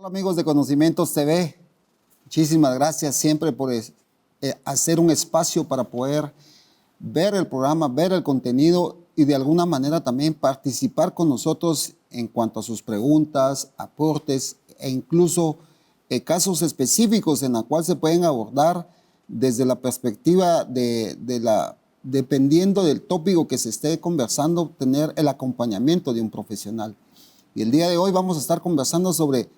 Hola amigos de Conocimientos TV, muchísimas gracias siempre por hacer un espacio para poder ver el programa, ver el contenido y de alguna manera también participar con nosotros en cuanto a sus preguntas, aportes e incluso casos específicos en la cual se pueden abordar desde la perspectiva dependiendo del tópico que se esté conversando, tener el acompañamiento de un profesional. Y el día de hoy vamos a estar conversando sobre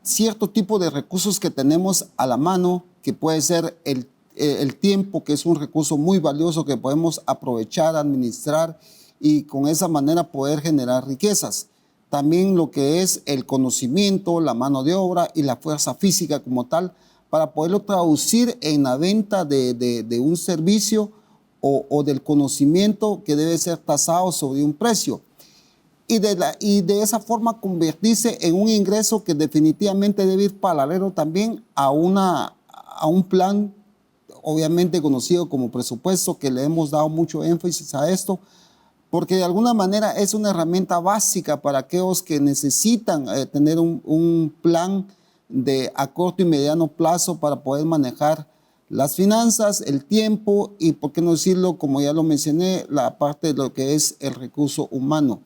cierto tipo de recursos que tenemos a la mano, que puede ser el tiempo, que es un recurso muy valioso que podemos aprovechar, administrar y con esa manera poder generar riquezas. También lo que es el conocimiento, la mano de obra y la fuerza física como tal, para poderlo traducir en la venta de un servicio o del conocimiento que debe ser tasado sobre un precio. Y de esa forma convertirse en un ingreso que definitivamente debe ir paralelo también a un plan, obviamente conocido como presupuesto, que le hemos dado mucho énfasis a esto, porque de alguna manera es una herramienta básica para aquellos que necesitan tener un plan a corto y mediano plazo para poder manejar las finanzas, el tiempo y, por qué no decirlo, como ya lo mencioné, la parte de lo que es el recurso humano.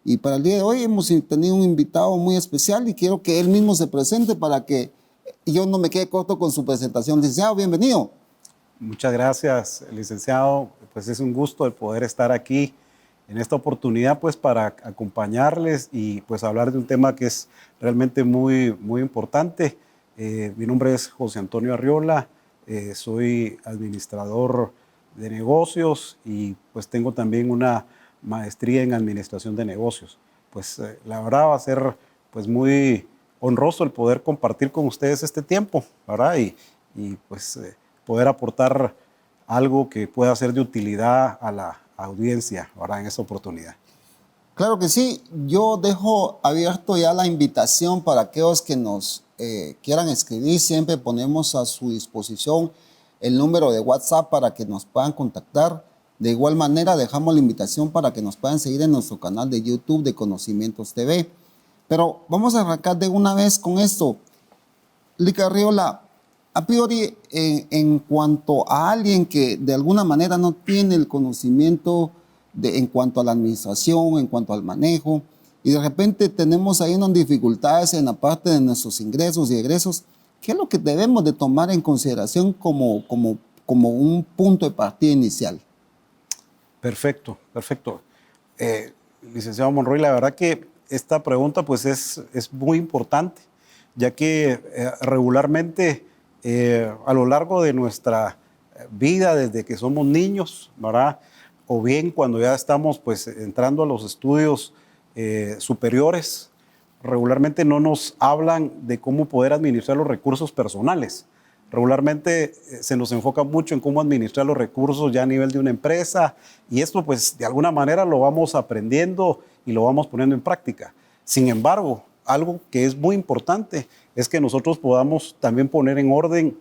Y para el día de hoy hemos tenido un invitado muy especial y quiero que él mismo se presente para que yo no me quede corto con su presentación. Licenciado, bienvenido. Muchas gracias, licenciado. Pues es un gusto el poder estar aquí en esta oportunidad pues para acompañarles y pues hablar de un tema que es realmente muy importante. Mi nombre es José Antonio Arriola, soy administrador de negocios y pues tengo también una maestría en administración de negocios. Pues la verdad va a ser pues muy honroso el poder compartir con ustedes este tiempo, ¿verdad? Y pues poder aportar algo que pueda ser de utilidad a la audiencia, ¿verdad? En esta oportunidad. Claro que sí, yo dejo abierto ya la invitación para aquellos que nos quieran escribir. Siempre ponemos a su disposición el número de WhatsApp para que nos puedan contactar. De igual manera, dejamos la invitación para que nos puedan seguir en nuestro canal de YouTube de Conocimientos TV. Pero vamos a arrancar de una vez con esto. Lica Arriola, a priori, en cuanto a alguien que de alguna manera no tiene el conocimiento en cuanto a la administración, en cuanto al manejo, y de repente tenemos ahí unas dificultades en la parte de nuestros ingresos y egresos, ¿qué es lo que debemos de tomar en consideración como un punto de partida inicial? Perfecto. Licenciado Monroy, la verdad que esta pregunta pues es muy importante, ya que regularmente a lo largo de nuestra vida, desde que somos niños, ¿verdad? O bien cuando ya estamos pues entrando a los estudios superiores, regularmente no nos hablan de cómo poder administrar los recursos personales. Regularmente se nos enfoca mucho en cómo administrar los recursos ya a nivel de una empresa y esto pues de alguna manera lo vamos aprendiendo y lo vamos poniendo en práctica. Sin embargo, algo que es muy importante es que nosotros podamos también poner en orden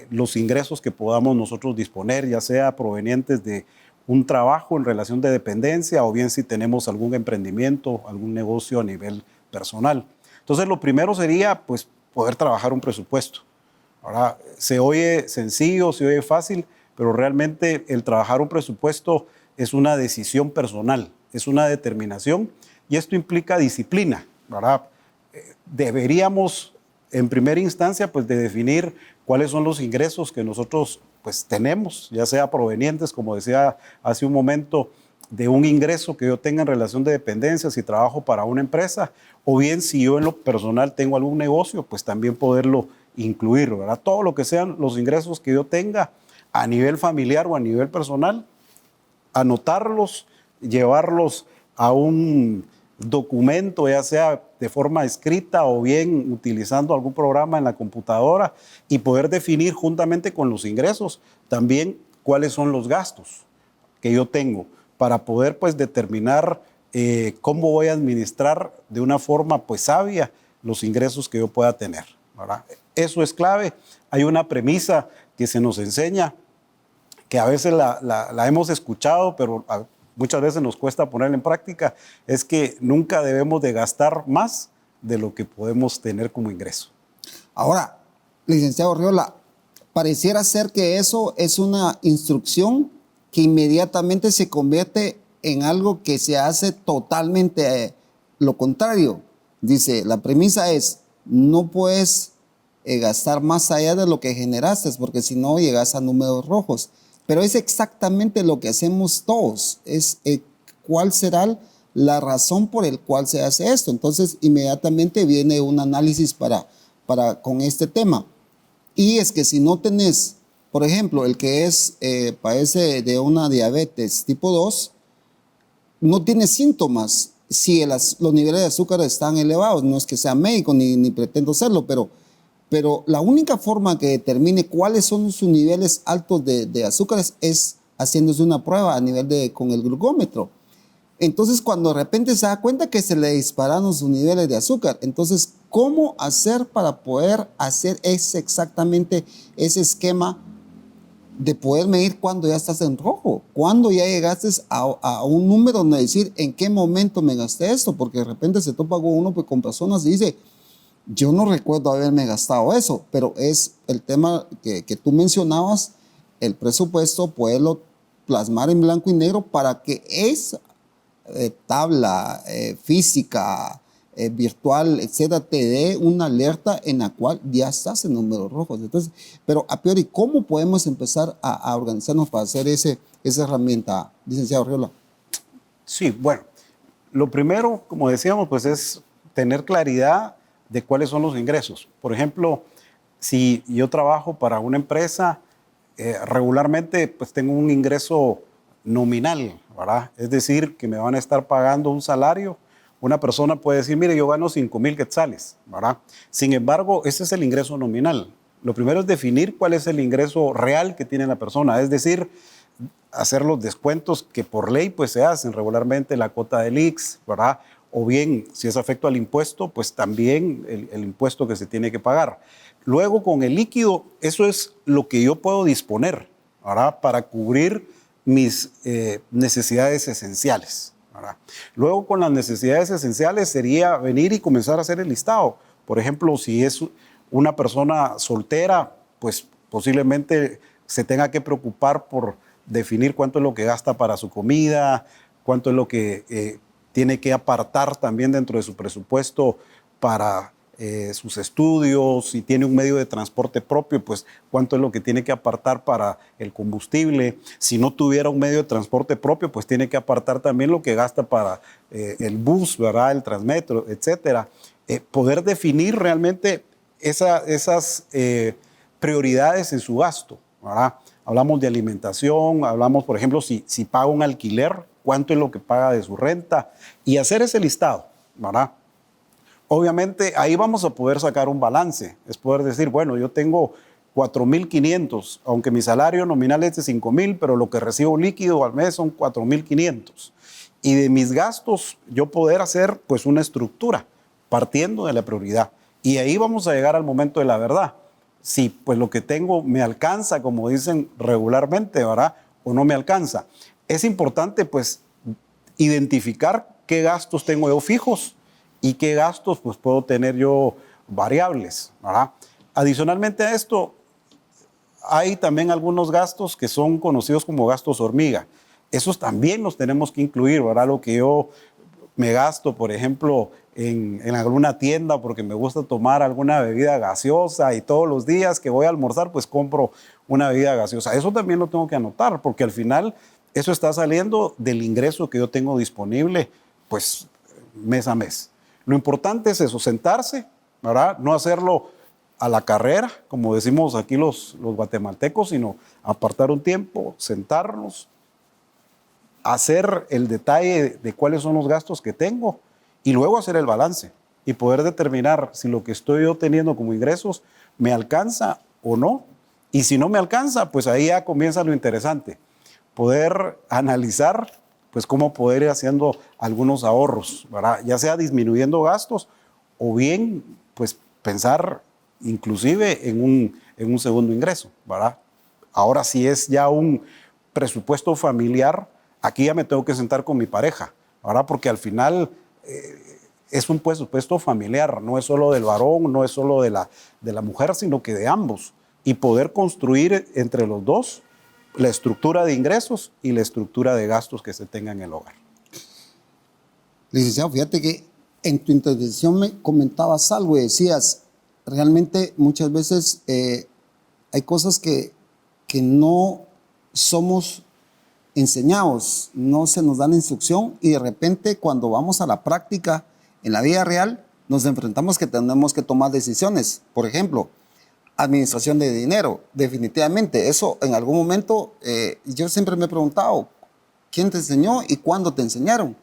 los ingresos que podamos nosotros disponer, ya sea provenientes de un trabajo en relación de dependencia o bien si tenemos algún emprendimiento, algún negocio a nivel personal. Entonces lo primero sería pues poder trabajar un presupuesto. Ahora, se oye sencillo, se oye fácil, pero realmente el trabajar un presupuesto es una decisión personal, es una determinación y esto implica disciplina, ¿verdad? Deberíamos, en primera instancia, pues de definir cuáles son los ingresos que nosotros pues tenemos, ya sea provenientes, como decía hace un momento, de un ingreso que yo tenga en relación de dependencia, si trabajo para una empresa, o bien si yo en lo personal tengo algún negocio, pues también poderlo incluir, ¿verdad? Todo lo que sean los ingresos que yo tenga a nivel familiar o a nivel personal, anotarlos, llevarlos a un documento, ya sea de forma escrita o bien utilizando algún programa en la computadora y poder definir juntamente con los ingresos también cuáles son los gastos que yo tengo para poder pues determinar cómo voy a administrar de una forma pues sabia los ingresos que yo pueda tener, ¿verdad? Eso es clave. Hay una premisa que se nos enseña que a veces la hemos escuchado, pero muchas veces nos cuesta ponerla en práctica, es que nunca debemos de gastar más de lo que podemos tener como ingreso. Ahora, licenciado Arriola, pareciera ser que eso es una instrucción que inmediatamente se convierte en algo que se hace totalmente lo contrario. Dice, la premisa es, no puedes gastar más allá de lo que generaste, porque si no llegas a números rojos. Pero es exactamente lo que hacemos todos. Es cuál será la razón por el cual se hace esto. Entonces, inmediatamente viene un análisis con este tema. Y es que si no tenés, por ejemplo, el que padece de una diabetes tipo 2, no tiene síntomas si los niveles de azúcar están elevados. No es que sea médico ni pretendo serlo, pero la única forma que determine cuáles son sus niveles altos de azúcares es haciéndose una prueba a nivel con el glucómetro. Entonces, cuando de repente se da cuenta que se le dispararon sus niveles de azúcar, entonces, ¿cómo hacer para poder hacer exactamente ese esquema de poder medir cuando ya estás en rojo? Cuando ya llegaste a un número donde decir en qué momento me gasté esto, porque de repente se topa uno con personas y dice, yo no recuerdo haberme gastado eso, pero es el tema que tú mencionabas, el presupuesto, poderlo plasmar en blanco y negro para que esa tabla física, virtual, etcétera, te dé una alerta en la cual ya estás en números rojos. Entonces, pero a priori, ¿cómo podemos empezar a organizarnos para hacer esa herramienta, licenciado Arriola? Sí, bueno, lo primero, como decíamos, pues es tener claridad de cuáles son los ingresos. Por ejemplo, si yo trabajo para una empresa, regularmente pues tengo un ingreso nominal, ¿verdad? Es decir, que me van a estar pagando un salario. Una persona puede decir, mire, yo gano 5,000 quetzales, ¿verdad? Sin embargo, ese es el ingreso nominal. Lo primero es definir cuál es el ingreso real que tiene la persona, es decir, hacer los descuentos que por ley pues se hacen regularmente, la cuota del IX, ¿verdad? O bien, si es afecto al impuesto, pues también el impuesto que se tiene que pagar. Luego, con el líquido, eso es lo que yo puedo disponer, ¿verdad? Para cubrir mis necesidades esenciales, ¿verdad? Luego, con las necesidades esenciales sería venir y comenzar a hacer el listado. Por ejemplo, si es una persona soltera, pues posiblemente se tenga que preocupar por definir cuánto es lo que gasta para su comida, cuánto es lo que tiene que apartar también dentro de su presupuesto para sus estudios. Si tiene un medio de transporte propio, pues cuánto es lo que tiene que apartar para el combustible. Si no tuviera un medio de transporte propio, pues tiene que apartar también lo que gasta para el bus, ¿verdad? El Transmetro, etcétera. Poder definir realmente esas prioridades en su gasto, ¿verdad? Hablamos de alimentación, hablamos, por ejemplo, si paga un alquiler, cuánto es lo que paga de su renta, y hacer ese listado, ¿verdad? Obviamente, ahí vamos a poder sacar un balance. Es poder decir, bueno, yo tengo 4,500, aunque mi salario nominal es de 5,000, pero lo que recibo líquido al mes son 4,500. Y de mis gastos, yo poder hacer pues una estructura, partiendo de la prioridad. Y ahí vamos a llegar al momento de la verdad. Si pues lo que tengo me alcanza, como dicen regularmente, ¿verdad? O no me alcanza. Es importante pues identificar qué gastos tengo yo fijos y qué gastos pues puedo tener yo variables, ¿verdad? Adicionalmente a esto, hay también algunos gastos que son conocidos como gastos hormiga. Esos también los tenemos que incluir, ¿verdad? Lo que yo me gasto, por ejemplo, en alguna tienda porque me gusta tomar alguna bebida gaseosa y todos los días que voy a almorzar, pues compro una bebida gaseosa. Eso también lo tengo que anotar porque al final eso está saliendo del ingreso que yo tengo disponible, pues mes a mes. Lo importante es eso, sentarse, ¿verdad? No hacerlo a la carrera, como decimos aquí los guatemaltecos, sino apartar un tiempo, sentarnos, hacer el detalle de cuáles son los gastos que tengo y luego hacer el balance y poder determinar si lo que estoy yo teniendo como ingresos me alcanza o no. Y si no me alcanza, pues ahí ya comienza lo interesante, poder analizar pues cómo poder ir haciendo algunos ahorros, ¿verdad? Ya sea disminuyendo gastos o bien pues pensar inclusive en un segundo ingreso, ¿verdad? Ahora si es ya un presupuesto familiar, aquí ya me tengo que sentar con mi pareja, ¿verdad? Porque al final es un presupuesto familiar, no es solo del varón, no es solo de la mujer, sino que de ambos. Y poder construir entre los dos la estructura de ingresos y la estructura de gastos que se tenga en el hogar. Licenciado, fíjate que en tu intervención me comentabas algo y decías, realmente muchas veces hay cosas que no somos enseñados, no se nos dan instrucción y de repente cuando vamos a la práctica en la vida real nos enfrentamos que tenemos que tomar decisiones. Por ejemplo, administración de dinero, definitivamente. Eso en algún momento yo siempre me he preguntado, ¿quién te enseñó y cuándo te enseñaron?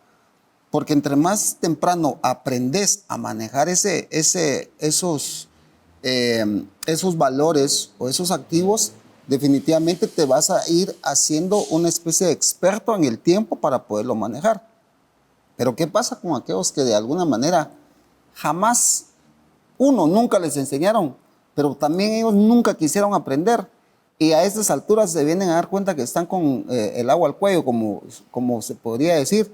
Porque entre más temprano aprendes a manejar esos valores o esos activos, definitivamente te vas a ir haciendo una especie de experto en el tiempo para poderlo manejar. Pero ¿qué pasa con aquellos que de alguna manera jamás, nunca les enseñaron, pero también ellos nunca quisieron aprender? Y a estas alturas se vienen a dar cuenta que están con el agua al cuello, como se podría decir.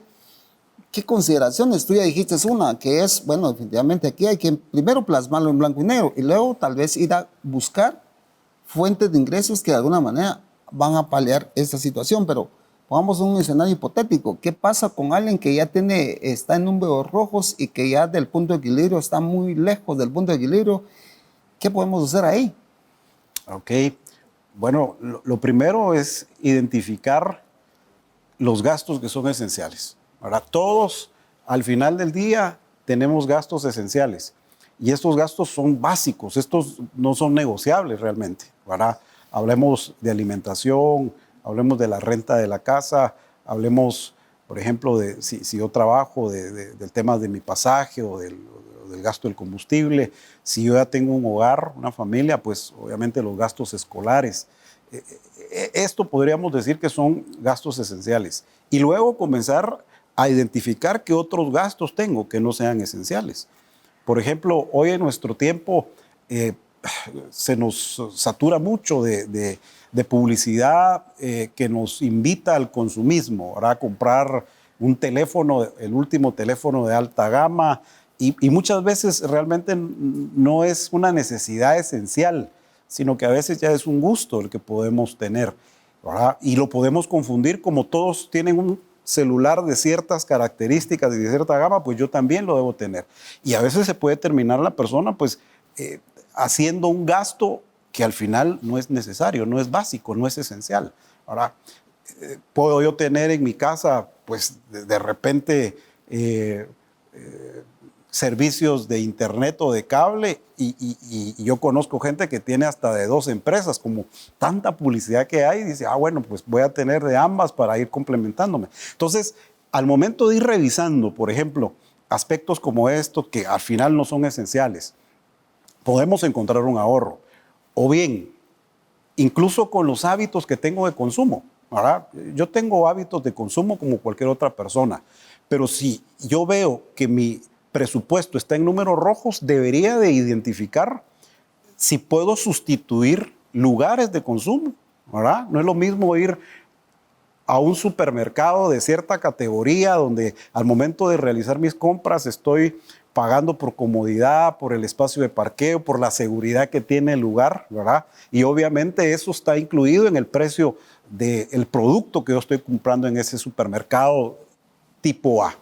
¿Qué consideraciones? Tú ya dijiste una, que es, bueno, definitivamente aquí hay que primero plasmarlo en blanco y negro y luego tal vez ir a buscar fuentes de ingresos que de alguna manera van a paliar esta situación. Pero pongamos un escenario hipotético. ¿Qué pasa con alguien que ya está en números rojos y que ya del punto de equilibrio está muy lejos del punto de equilibrio? ¿Qué podemos hacer ahí? Ok, bueno, lo primero es identificar los gastos que son esenciales. Ahora, todos al final del día tenemos gastos esenciales y estos gastos son básicos, estos no son negociables realmente. Ahora, hablemos de alimentación, hablemos de la renta de la casa, hablemos, por ejemplo, de si yo trabajo, del tema de mi pasaje o del gasto del combustible. Si yo ya tengo un hogar, una familia, pues obviamente los gastos escolares. Esto podríamos decir que son gastos esenciales. Y luego comenzar a identificar qué otros gastos tengo que no sean esenciales. Por ejemplo, hoy en nuestro tiempo se nos satura mucho de publicidad que nos invita al consumismo, a comprar un teléfono, el último teléfono de alta gama, y muchas veces realmente no es una necesidad esencial, sino que a veces ya es un gusto el que podemos tener, ¿verdad? Y lo podemos confundir como todos tienen un celular de ciertas características y de cierta gama, pues yo también lo debo tener. Y a veces se puede terminar la persona pues haciendo un gasto que al final no es necesario, no es básico, no es esencial. Ahora, puedo yo tener en mi casa pues de repente servicios de internet o de cable y yo conozco gente que tiene hasta de 2 empresas, como tanta publicidad que hay, y dice, bueno, pues voy a tener de ambas para ir complementándome. Entonces, al momento de ir revisando, por ejemplo, aspectos como estos que al final no son esenciales, podemos encontrar un ahorro. O bien, incluso con los hábitos que tengo de consumo, ¿verdad? Yo tengo hábitos de consumo como cualquier otra persona, pero si yo veo que mi presupuesto está en números rojos, debería de identificar si puedo sustituir lugares de consumo, ¿verdad? No es lo mismo ir a un supermercado de cierta categoría donde al momento de realizar mis compras estoy pagando por comodidad, por el espacio de parqueo, por la seguridad que tiene el lugar, ¿verdad? Y obviamente eso está incluido en el precio del producto que yo estoy comprando en ese supermercado tipo A.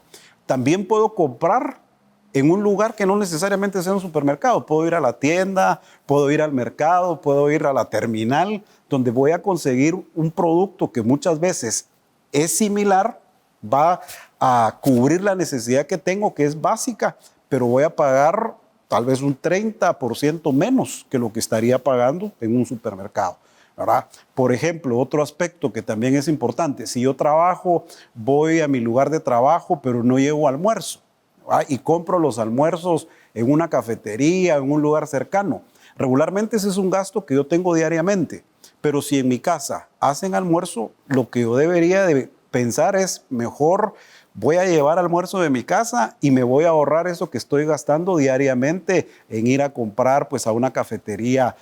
También puedo comprar en un lugar que no necesariamente sea un supermercado. Puedo ir a la tienda, puedo ir al mercado, puedo ir a la terminal, donde voy a conseguir un producto que muchas veces es similar, va a cubrir la necesidad que tengo, que es básica, pero voy a pagar tal vez un 30% menos que lo que estaría pagando en un supermercado, ¿verdad? Por ejemplo, otro aspecto que también es importante, si yo trabajo, voy a mi lugar de trabajo, pero no llevo almuerzo, ¿verdad? Y compro los almuerzos en una cafetería, en un lugar cercano. Regularmente ese es un gasto que yo tengo diariamente, pero si en mi casa hacen almuerzo, lo que yo debería de pensar es mejor voy a llevar almuerzo de mi casa y me voy a ahorrar eso que estoy gastando diariamente en ir a comprar pues a una cafetería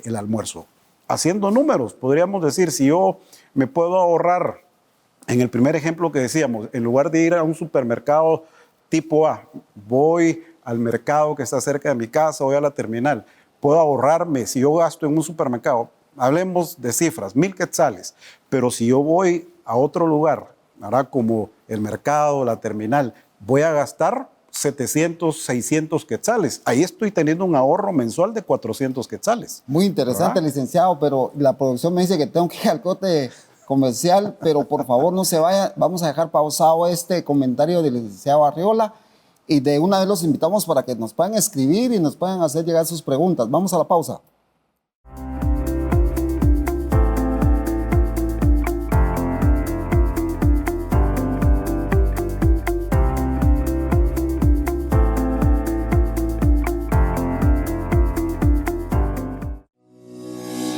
el almuerzo. Haciendo números, podríamos decir, si yo me puedo ahorrar, en el primer ejemplo que decíamos, en lugar de ir a un supermercado tipo A, voy al mercado que está cerca de mi casa, voy a la terminal, puedo ahorrarme, si yo gasto en un supermercado, hablemos de cifras, 1,000 quetzales, pero si yo voy a otro lugar, ¿verdad? Como el mercado, la terminal, voy a gastar 700, 600 quetzales. Ahí estoy teniendo un ahorro mensual de 400 quetzales. Muy interesante, ¿verdad? licenciado, pero la producción me dice que tengo que ir al corte comercial, pero por favor no se vaya. Vamos a dejar pausado este comentario del licenciado Arriola y de una vez los invitamos para que nos puedan escribir y nos puedan hacer llegar sus preguntas. Vamos a la pausa.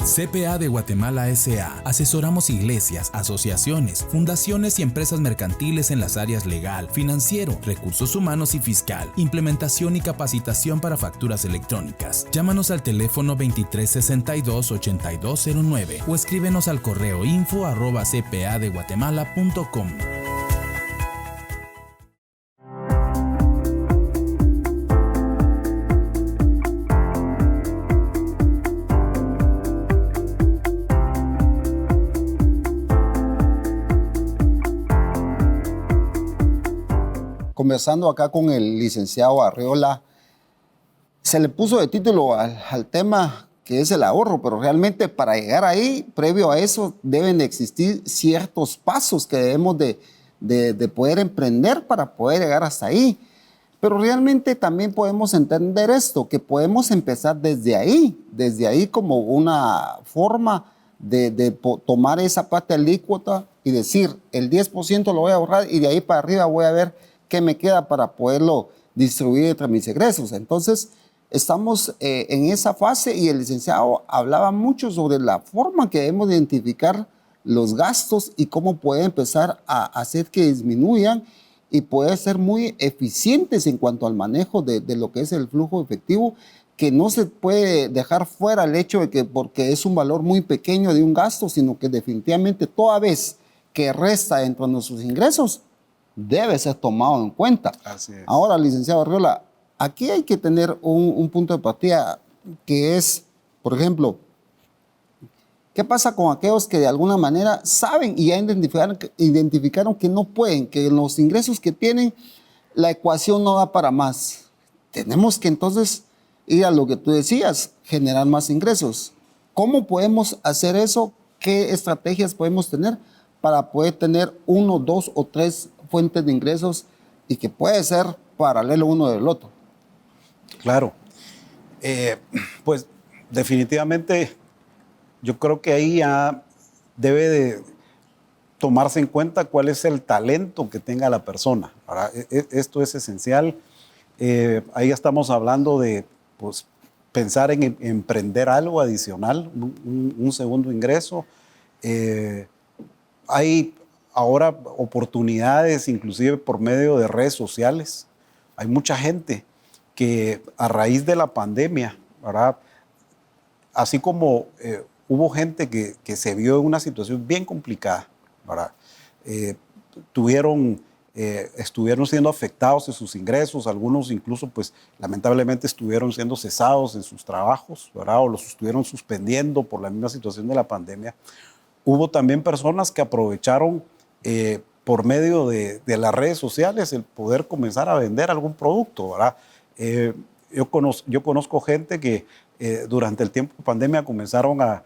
CPA de Guatemala S.A. Asesoramos iglesias, asociaciones, fundaciones y empresas mercantiles en las áreas legal, financiero, recursos humanos y fiscal, implementación y capacitación para facturas electrónicas. Llámanos al teléfono 2362-8209 o escríbenos al correo info@cpadeguatemala.com. Conversando acá con el licenciado Arriola, se le puso de título al tema que es el ahorro, pero realmente para llegar ahí, previo a eso, deben de existir ciertos pasos que debemos de poder emprender para poder llegar hasta ahí. Pero realmente también podemos entender esto, que podemos empezar desde ahí como una forma de tomar esa parte alícuota y decir, el 10% lo voy a ahorrar y de ahí para arriba voy a ver qué me queda para poderlo distribuir entre mis egresos. Entonces, estamos en esa fase y el licenciado hablaba mucho sobre la forma que debemos de identificar los gastos y cómo poder empezar a hacer que disminuyan y poder ser muy eficientes en cuanto al manejo de lo que es el flujo efectivo, que no se puede dejar fuera el hecho de que porque es un valor muy pequeño de un gasto, sino que definitivamente toda vez que resta dentro de nuestros ingresos, debe ser tomado en cuenta. Así es. Ahora, licenciado Arriola, aquí hay que tener un punto de partida que es, por ejemplo, ¿qué pasa con aquellos que de alguna manera saben y ya identificaron que no pueden, que los ingresos que tienen, la ecuación no da para más? Tenemos que entonces ir a lo que tú decías, generar más ingresos. ¿Cómo podemos hacer eso? ¿Qué estrategias podemos tener para poder tener 1, 2 o 3 fuentes de ingresos y que puede ser paralelo uno del otro? Claro. Pues definitivamente yo creo que ahí ya debe de tomarse en cuenta cuál es el talento que tenga la persona. ¿Verdad? Esto es esencial. Ahí estamos hablando de pues, pensar en emprender algo adicional, un segundo ingreso. Hay ahora oportunidades, inclusive por medio de redes sociales. Hay mucha gente que a raíz de la pandemia, ¿verdad? Así como hubo gente que se vio en una situación bien complicada, ¿verdad? Estuvieron siendo afectados en sus ingresos, algunos incluso pues lamentablemente estuvieron siendo cesados en sus trabajos, ¿verdad? O los estuvieron suspendiendo por la misma situación de la pandemia. Hubo también personas que aprovecharon por medio de las redes sociales el poder comenzar a vender algún producto, ¿verdad? Yo conozco gente que durante el tiempo de pandemia comenzaron a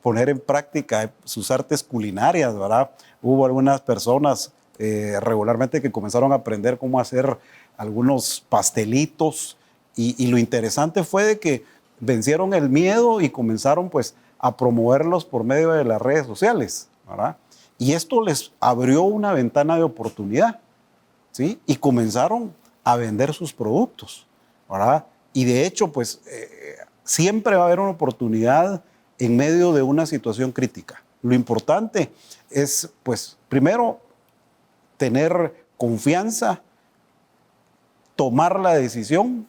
poner en práctica sus artes culinarias, ¿verdad? Hubo algunas personas regularmente que comenzaron a aprender cómo hacer algunos pastelitos y lo interesante fue de que vencieron el miedo y comenzaron pues a promoverlos por medio de las redes sociales, ¿verdad? Y esto les abrió una ventana de oportunidad, ¿sí? Y comenzaron a vender sus productos, ¿verdad? Y de hecho, pues, siempre va a haber una oportunidad en medio de una situación crítica. Lo importante es, pues, primero, tener confianza, tomar la decisión,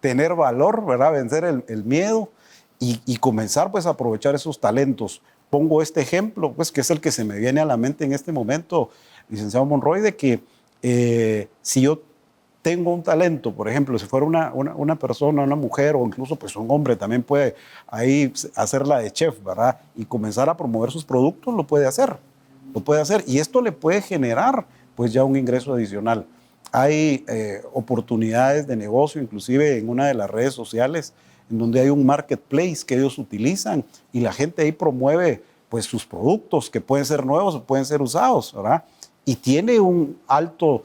tener valor, ¿verdad? Vencer el miedo y comenzar, pues, a aprovechar esos talentos. Pongo este ejemplo, pues, que es el que se me viene a la mente en este momento, licenciado Monroy, de que si yo tengo un talento, por ejemplo, si fuera una persona, una mujer o incluso pues un hombre también puede ahí hacerla de chef, ¿verdad? Y comenzar a promover sus productos, lo puede hacer. Lo puede hacer y esto le puede generar pues ya un ingreso adicional. Hay oportunidades de negocio, inclusive en una de las redes sociales, en donde hay un marketplace que ellos utilizan y la gente ahí promueve pues sus productos que pueden ser nuevos o pueden ser usados, ¿verdad? Y tiene un alto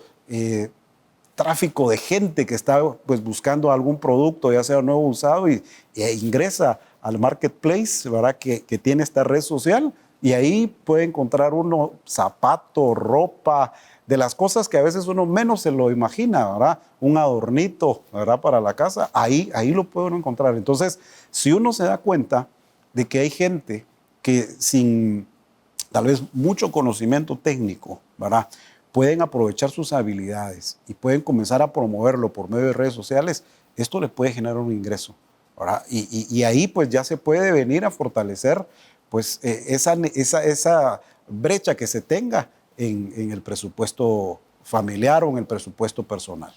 tráfico de gente que está pues buscando algún producto, ya sea nuevo o usado, e ingresa al marketplace, ¿verdad? Que tiene esta red social y ahí puede encontrar uno zapatos, ropa, de las cosas que a veces uno menos se lo imagina, ¿verdad? Un adornito, ¿verdad? Para la casa, ahí lo puede uno encontrar. Entonces, si uno se da cuenta de que hay gente que sin tal vez mucho conocimiento técnico, ¿verdad? Pueden aprovechar sus habilidades y pueden comenzar a promoverlo por medio de redes sociales, esto le puede generar un ingreso, ¿verdad? Y ahí pues ya se puede venir a fortalecer pues esa brecha que se tenga en el presupuesto familiar o en el presupuesto personal.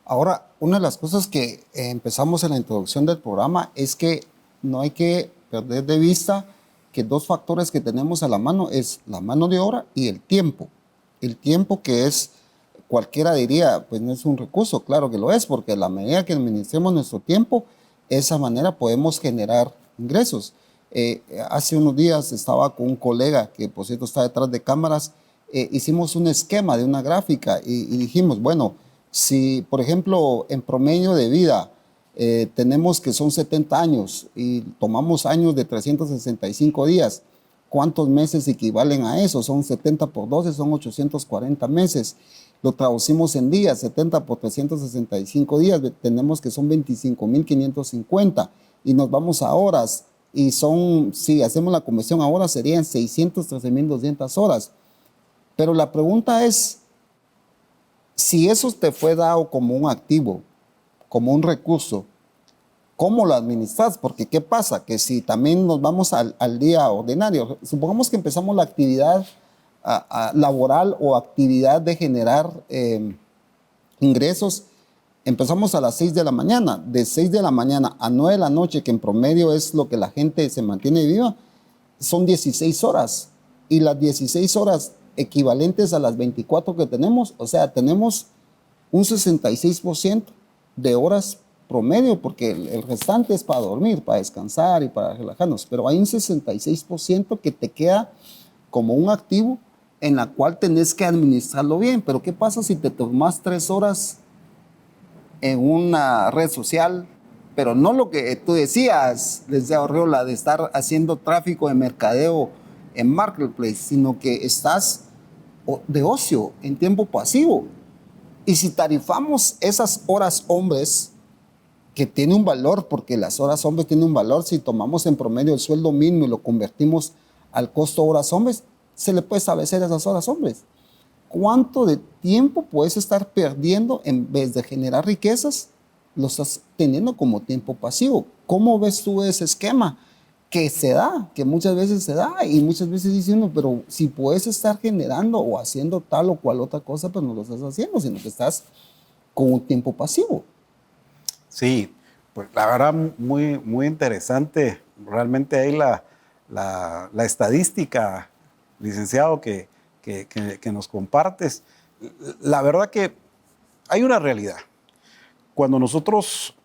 Ahora, una de las cosas que empezamos en la introducción del programa es que no hay que perder de vista que dos factores que tenemos a la mano es la mano de obra y el tiempo. El tiempo que es, cualquiera diría, pues no es un recurso, claro que lo es, porque a la medida que administremos nuestro tiempo, de esa manera podemos generar ingresos. Hace unos días estaba con un colega que por cierto está detrás de cámaras, hicimos un esquema de una gráfica y dijimos, bueno, si por ejemplo en promedio de vida tenemos que son 70 años y tomamos años de 365 días, ¿cuántos meses equivalen a eso? Son 70 por 12, son 840 meses. Lo traducimos en días, 70 por 365 días, tenemos que son 25.550 y nos vamos a horas y son, si hacemos la conversión a horas, serían 613.200 horas. Pero la pregunta es, si eso te fue dado como un activo, como un recurso, ¿cómo lo administras? Porque ¿qué pasa? Que si también nos vamos al día ordinario, supongamos que empezamos la actividad laboral o actividad de generar ingresos, empezamos a las 6 de la mañana, de 6 de la mañana a 9 de la noche, que en promedio es lo que la gente se mantiene viva, son 16 horas. Y las 16 horas equivalentes a las 24 que tenemos, o sea, tenemos un 66% de horas promedio, porque el restante es para dormir, para descansar y para relajarnos, pero hay un 66% que te queda como un activo en la cual tenés que administrarlo bien. Pero ¿qué pasa si te tomas 3 horas en una red social, pero no lo que tú decías, desde Orriola, de estar haciendo tráfico de mercadeo en Marketplace, sino que estás de ocio, en tiempo pasivo? Y si tarifamos esas horas hombres, que tiene un valor, porque las horas hombres tienen un valor, si tomamos en promedio el sueldo mínimo y lo convertimos al costo horas hombres, se le puede establecer esas horas hombres. ¿Cuánto de tiempo puedes estar perdiendo en vez de generar riquezas? Lo estás teniendo como tiempo pasivo. ¿Cómo ves tú ese esquema? Que se da, que muchas veces se da y muchas veces dice uno, pero si puedes estar generando o haciendo tal o cual otra cosa, pero no lo estás haciendo, sino que estás con un tiempo pasivo. Sí, pues la verdad muy, muy interesante. Realmente ahí la estadística, licenciado, que nos compartes. La verdad que hay una realidad. Cuando nosotros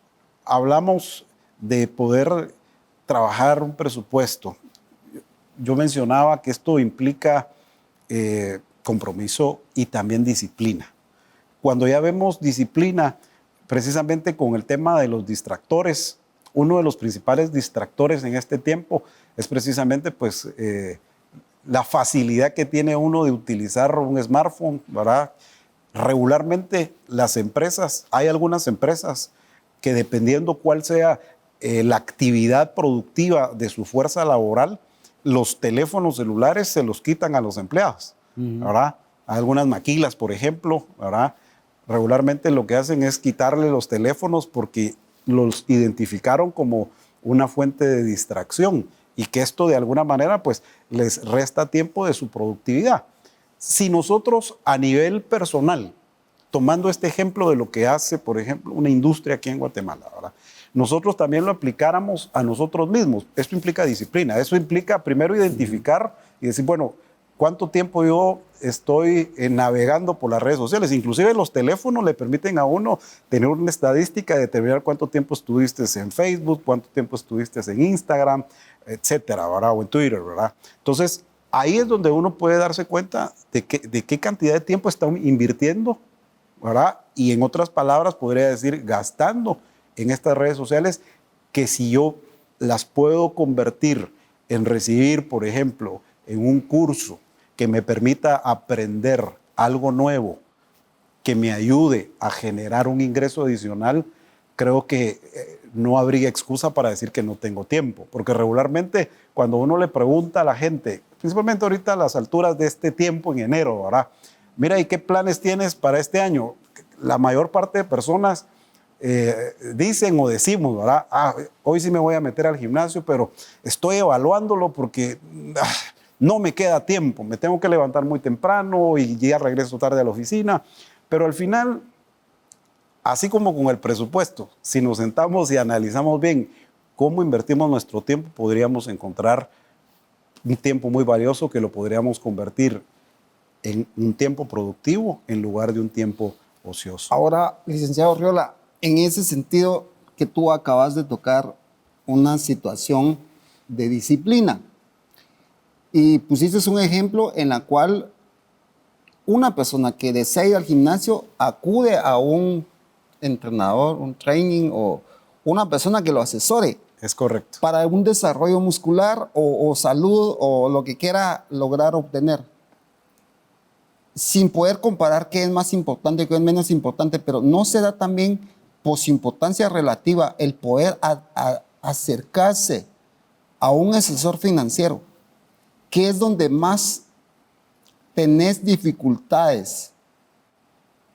hablamos de poder trabajar un presupuesto, yo mencionaba que esto implica compromiso y también disciplina. Cuando ya vemos disciplina, precisamente con el tema de los distractores, uno de los principales distractores en este tiempo es precisamente pues, la facilidad que tiene uno de utilizar un smartphone, ¿verdad? Regularmente las empresas, hay algunas empresas que dependiendo cuál sea la actividad productiva de su fuerza laboral, los teléfonos celulares se los quitan a los empleados, ¿verdad? Algunas maquilas, por ejemplo, ¿verdad? Regularmente lo que hacen es quitarle los teléfonos porque los identificaron como una fuente de distracción y que esto de alguna manera pues les resta tiempo de su productividad. Si nosotros a nivel personal tomando este ejemplo de lo que hace, por ejemplo, una industria aquí en Guatemala, ¿verdad? Nosotros también lo aplicáramos a nosotros mismos. Esto implica disciplina. Eso implica primero identificar y decir, bueno, ¿cuánto tiempo yo estoy navegando por las redes sociales? Inclusive los teléfonos le permiten a uno tener una estadística de determinar cuánto tiempo estuviste en Facebook, cuánto tiempo estuviste en Instagram, etcétera, ¿verdad? O en Twitter, ¿verdad? Entonces, ahí es donde uno puede darse cuenta de qué cantidad de tiempo está invirtiendo, ¿verdad? Y en otras palabras, podría decir, gastando en estas redes sociales, que si yo las puedo convertir en recibir, por ejemplo, en un curso que me permita aprender algo nuevo, que me ayude a generar un ingreso adicional, creo que no habría excusa para decir que no tengo tiempo, porque regularmente cuando uno le pregunta a la gente, principalmente ahorita a las alturas de este tiempo en enero, ¿verdad? Mira, ¿y qué planes tienes para este año? La mayor parte de personas dicen o decimos, ¿verdad? Hoy sí me voy a meter al gimnasio, pero estoy evaluándolo porque no me queda tiempo, me tengo que levantar muy temprano y ya regreso tarde a la oficina, pero al final, así como con el presupuesto, si nos sentamos y analizamos bien cómo invertimos nuestro tiempo, podríamos encontrar un tiempo muy valioso que lo podríamos convertir en un tiempo productivo en lugar de un tiempo ocioso. Ahora, licenciado Riola, en ese sentido que tú acabas de tocar una situación de disciplina y pusiste un ejemplo en la cual una persona que desea ir al gimnasio acude a un entrenador, un training o una persona que lo asesore. Es correcto. Para un desarrollo muscular o salud o lo que quiera lograr obtener. Sin poder comparar qué es más importante, qué es menos importante, pero no se da también por su importancia relativa el poder acercarse a un asesor financiero, que es donde más tenés dificultades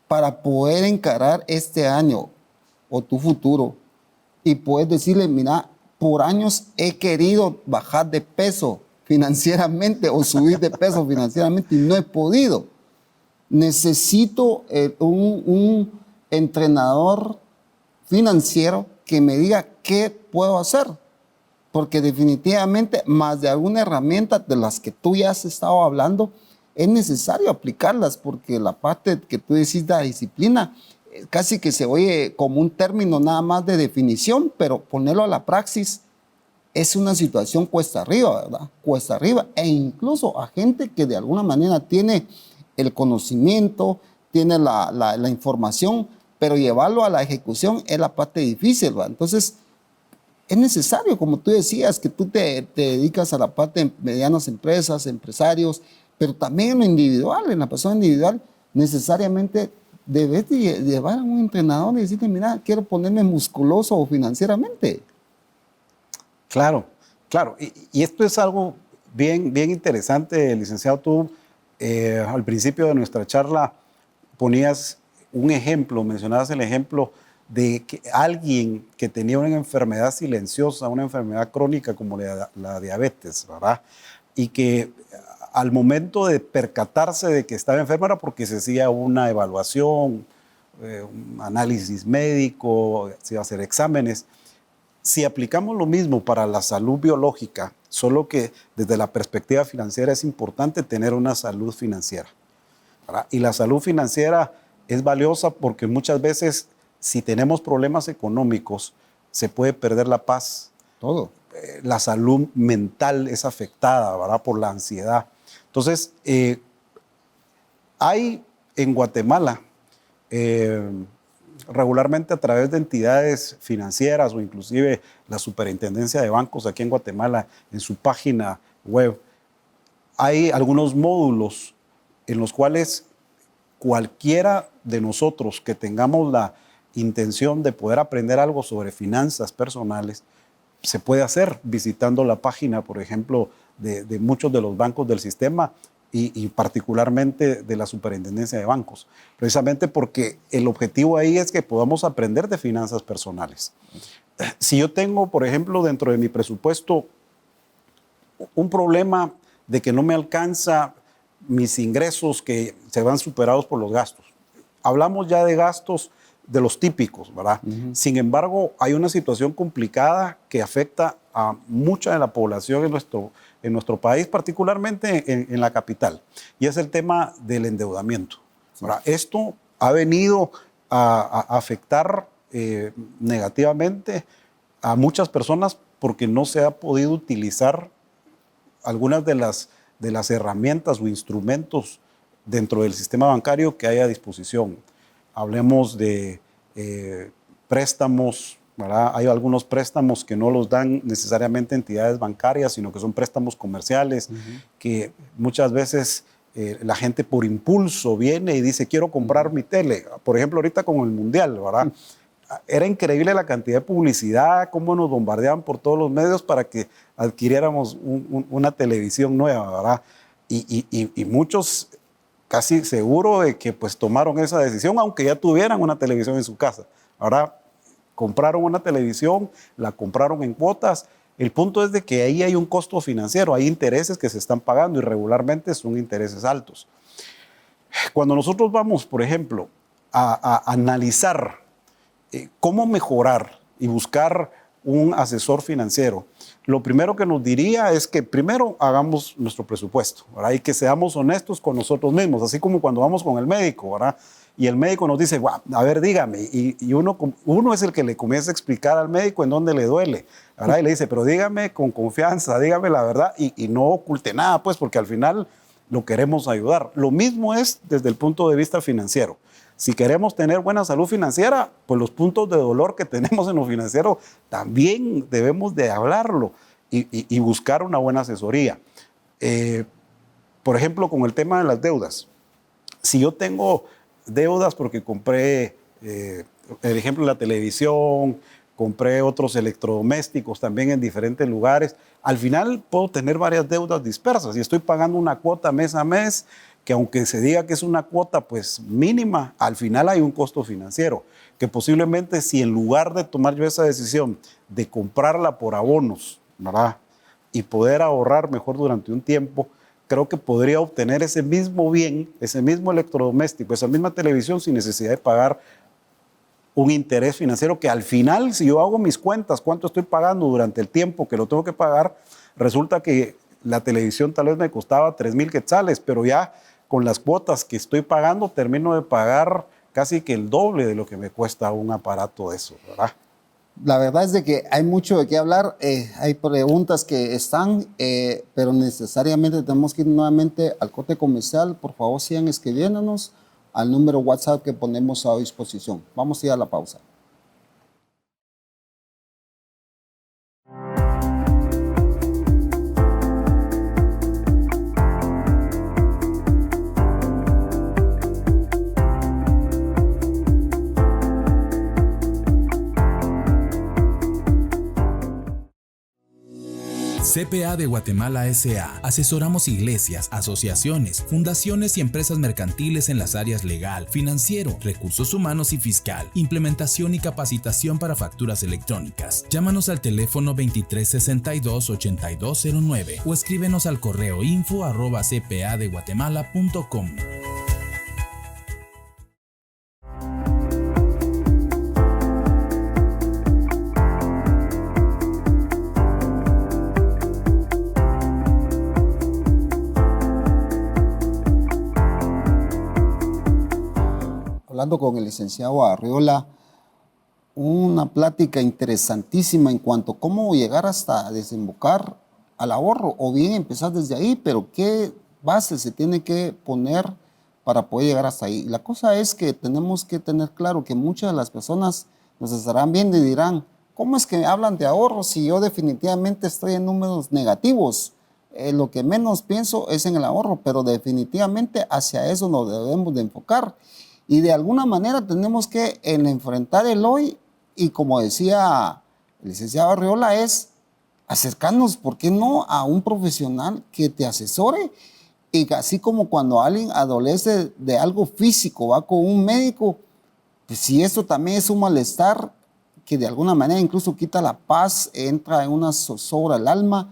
para poder encarar este año o tu futuro y puedes decirle, mira, por años he querido bajar de peso financieramente o subir de peso financieramente y no he podido. Necesito un entrenador financiero que me diga qué puedo hacer, porque definitivamente más de alguna herramienta de las que tú ya has estado hablando, es necesario aplicarlas, porque la parte que tú decís de la disciplina, casi que se oye como un término nada más de definición, pero ponerlo a la praxis es una situación cuesta arriba, ¿verdad? Cuesta arriba, e incluso a gente que de alguna manera tiene el conocimiento, tiene la información, pero llevarlo a la ejecución es la parte difícil, ¿verdad? Entonces, es necesario, como tú decías, que tú te dedicas a la parte de medianas empresas, empresarios, pero también en lo individual, en la persona individual, necesariamente debes de llevar a un entrenador y decirle, mira, quiero ponerme musculoso o financieramente. Claro, claro. Y esto es algo bien, bien interesante, licenciado. Tú, al principio de nuestra charla, ponías un ejemplo, mencionabas el ejemplo de que alguien que tenía una enfermedad silenciosa, una enfermedad crónica como la diabetes, ¿verdad? Y que al momento de percatarse de que estaba enfermo era porque se hacía una evaluación, un análisis médico, se iba a hacer exámenes. Si aplicamos lo mismo para la salud biológica, solo que desde la perspectiva financiera es importante tener una salud financiera, ¿verdad? Y la salud financiera es valiosa porque muchas veces si tenemos problemas económicos se puede perder la paz. Todo. La salud mental es afectada, ¿verdad? Por la ansiedad. Entonces, hay en Guatemala regularmente a través de entidades financieras o inclusive la Superintendencia de Bancos aquí en Guatemala, en su página web, hay algunos módulos en los cuales cualquiera de nosotros que tengamos la intención de poder aprender algo sobre finanzas personales, se puede hacer visitando la página, por ejemplo, de muchos de los bancos del sistema y particularmente de la Superintendencia de Bancos, precisamente porque el objetivo ahí es que podamos aprender de finanzas personales. Si yo tengo, por ejemplo, dentro de mi presupuesto un problema de que no me alcanza mis ingresos que se van superados por los gastos, hablamos ya de gastos de los típicos, ¿verdad? Sin embargo, hay una situación complicada que afecta a mucha de la población en nuestro país, particularmente en la capital, y es el tema del endeudamiento. ¿Verdad? Esto ha venido a afectar negativamente a muchas personas porque no se ha podido utilizar algunas de las herramientas o instrumentos dentro del sistema bancario que hay a disposición. Hablemos de préstamos, ¿verdad? Hay algunos préstamos que no los dan necesariamente entidades bancarias, sino que son préstamos comerciales, que muchas veces la gente por impulso viene y dice, quiero comprar mi tele. Por ejemplo, ahorita con el Mundial, ¿verdad? Era increíble la cantidad de publicidad, cómo nos bombardeaban por todos los medios para que adquiriéramos una televisión nueva, ¿verdad? Y muchos casi seguro de que pues tomaron esa decisión, aunque ya tuvieran una televisión en su casa. Ahora compraron una televisión, la compraron en cuotas. El punto es de que ahí hay un costo financiero, hay intereses que se están pagando y regularmente son intereses altos. Cuando nosotros vamos, por ejemplo, a analizar cómo mejorar y buscar un asesor financiero, lo primero que nos diría es que primero hagamos nuestro presupuesto, ¿verdad? Y que seamos honestos con nosotros mismos, así como cuando vamos con el médico, ¿verdad? Y el médico nos dice, a ver, dígame, y uno es el que le comienza a explicar al médico en dónde le duele, ¿verdad? Y le dice, pero dígame con confianza, dígame la verdad y no oculte nada, pues, porque al final lo queremos ayudar. Lo mismo es desde el punto de vista financiero. Si queremos tener buena salud financiera, pues los puntos de dolor que tenemos en lo financiero también debemos de hablarlo y buscar una buena asesoría. Por ejemplo, con el tema de las deudas. Si yo tengo deudas porque compré, el ejemplo, la televisión, compré otros electrodomésticos también en diferentes lugares, al final puedo tener varias deudas dispersas y estoy pagando una cuota mes a mes, que aunque se diga que es una cuota pues mínima, al final hay un costo financiero, que posiblemente si en lugar de tomar yo esa decisión de comprarla por abonos, ¿verdad? Y poder ahorrar mejor durante un tiempo, creo que podría obtener ese mismo bien, ese mismo electrodoméstico, esa misma televisión sin necesidad de pagar un interés financiero que al final, si yo hago mis cuentas, cuánto estoy pagando durante el tiempo que lo tengo que pagar, resulta que la televisión tal vez me costaba 3,000 quetzales, pero ya con las cuotas que estoy pagando termino de pagar casi que el doble de lo que me cuesta un aparato de eso, ¿verdad? La verdad es de que hay mucho de qué hablar, hay preguntas que están, pero necesariamente tenemos que ir nuevamente al corte comercial. Por favor, sigan escribiéndonos al número WhatsApp que ponemos a disposición. Vamos a ir a la pausa. CPA de Guatemala S.A. Asesoramos iglesias, asociaciones, fundaciones y empresas mercantiles en las áreas legal, financiero, recursos humanos y fiscal, implementación y capacitación para facturas electrónicas. Llámanos al teléfono 2362-8209 o escríbenos al correo info@cpadeguatemala.com. Hablando con el licenciado Arriola, una plática interesantísima en cuanto a cómo llegar hasta desembocar al ahorro, o bien empezar desde ahí, pero qué base se tiene que poner para poder llegar hasta ahí. La cosa es que tenemos que tener claro que muchas de las personas nos estarán viendo y dirán, ¿cómo es que hablan de ahorro si yo definitivamente estoy en números negativos? Lo que menos pienso es en el ahorro, pero definitivamente hacia eso nos debemos de enfocar. Y de alguna manera tenemos que enfrentar el hoy y, como decía el licenciado Arriola, es acercarnos, ¿por qué no?, a un profesional que te asesore. Y así como cuando alguien adolece de algo físico, va con un médico, pues si eso también es un malestar que de alguna manera incluso quita la paz, entra en una zozobra al alma,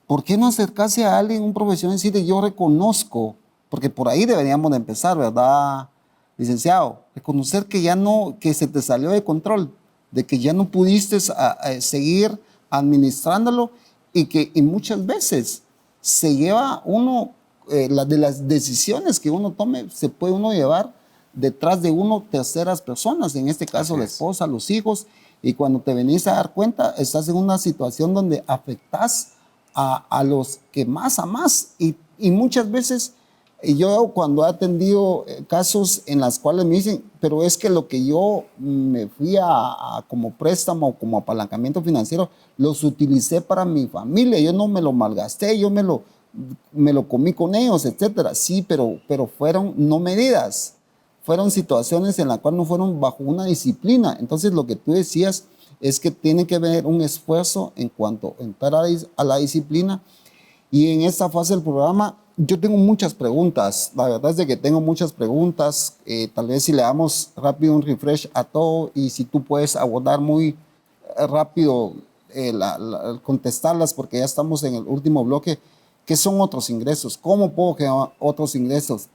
¿por qué no acercarse a alguien, un profesional, y decirle yo reconozco? Porque por ahí deberíamos de empezar, ¿verdad, licenciado, reconocer que ya no, que se te salió de control, de que ya no pudiste seguir administrándolo y muchas veces se lleva uno, de las decisiones que uno tome, se puede uno llevar detrás de uno terceras personas, en este caso la esposa, los hijos, y cuando te venís a dar cuenta, estás en una situación donde afectas a los que más amás y muchas veces yo cuando he atendido casos en las cuales me dicen, pero es que lo que yo me fui como préstamo, como apalancamiento financiero, los utilicé para mi familia, yo no me lo malgasté, yo me lo comí con ellos, etcétera. Sí, pero fueron no medidas, fueron situaciones en las cuales no fueron bajo una disciplina. Entonces lo que tú decías es que tiene que haber un esfuerzo en cuanto a entrar a la disciplina. Y en esta fase del programa yo tengo muchas preguntas. La verdad es de que tengo muchas preguntas. Tal vez si le damos rápido un refresh a todo y si tú puedes abordar muy rápido contestarlas, porque ya estamos en el último bloque. ¿Qué son otros ingresos? ¿Cómo puedo generar otros ingresos?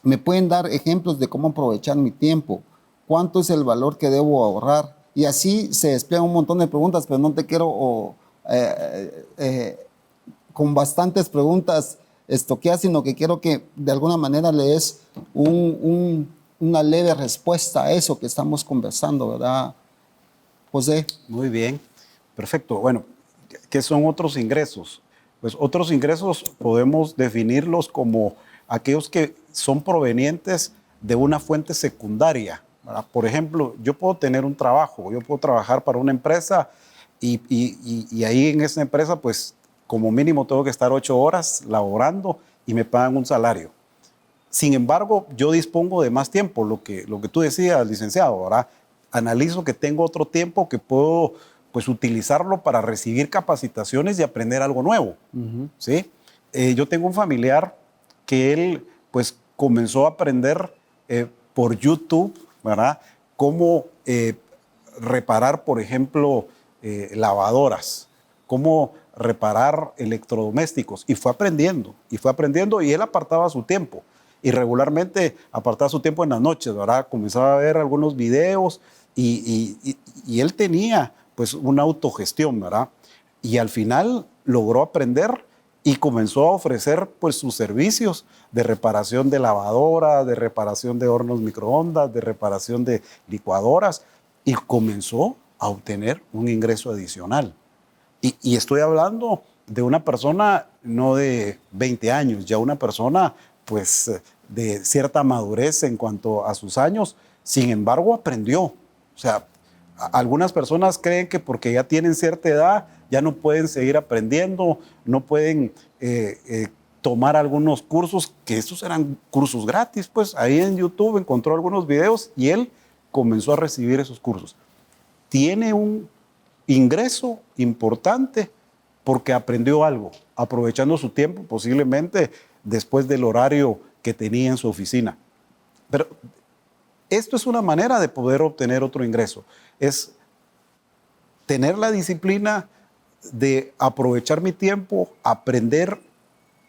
¿Me pueden dar ejemplos de cómo aprovechar mi tiempo? ¿Cuánto es el valor que debo ahorrar? Y así se despliegan un montón de preguntas, pero no te quiero con bastantes preguntas estoquear, sino que quiero que de alguna manera le des una leve respuesta a eso que estamos conversando, ¿verdad, José? Muy bien, perfecto. Bueno, ¿qué son otros ingresos? Pues otros ingresos podemos definirlos como aquellos que son provenientes de una fuente secundaria, ¿verdad? Por ejemplo, yo puedo tener un trabajo, yo puedo trabajar para una empresa y ahí en esa empresa, pues como mínimo tengo que estar 8 horas laborando y me pagan un salario. Sin embargo, yo dispongo de más tiempo, lo que tú decías, licenciado, ¿verdad? Analizo que tengo otro tiempo que puedo pues utilizarlo para recibir capacitaciones y aprender algo nuevo, ¿sí? Yo tengo un familiar que él pues comenzó a aprender por YouTube, ¿verdad? Cómo reparar, por ejemplo, lavadoras, cómo reparar electrodomésticos y fue aprendiendo y él apartaba su tiempo y regularmente apartaba su tiempo en las noches, ¿verdad? Comenzaba a ver algunos videos y él tenía pues una autogestión, ¿verdad? Y al final logró aprender y comenzó a ofrecer pues sus servicios de reparación de lavadoras, de reparación de hornos microondas, de reparación de licuadoras y comenzó a obtener un ingreso adicional. Y estoy hablando de una persona no de 20 años, ya una persona pues de cierta madurez en cuanto a sus años, sin embargo aprendió. O sea, algunas personas creen que porque ya tienen cierta edad ya no pueden seguir aprendiendo, no pueden tomar algunos cursos, que estos eran cursos gratis, pues ahí en YouTube encontró algunos videos y él comenzó a recibir esos cursos. Tiene un ingreso importante porque aprendió algo, aprovechando su tiempo posiblemente después del horario que tenía en su oficina. Pero esto es una manera de poder obtener otro ingreso, es tener la disciplina de aprovechar mi tiempo, aprender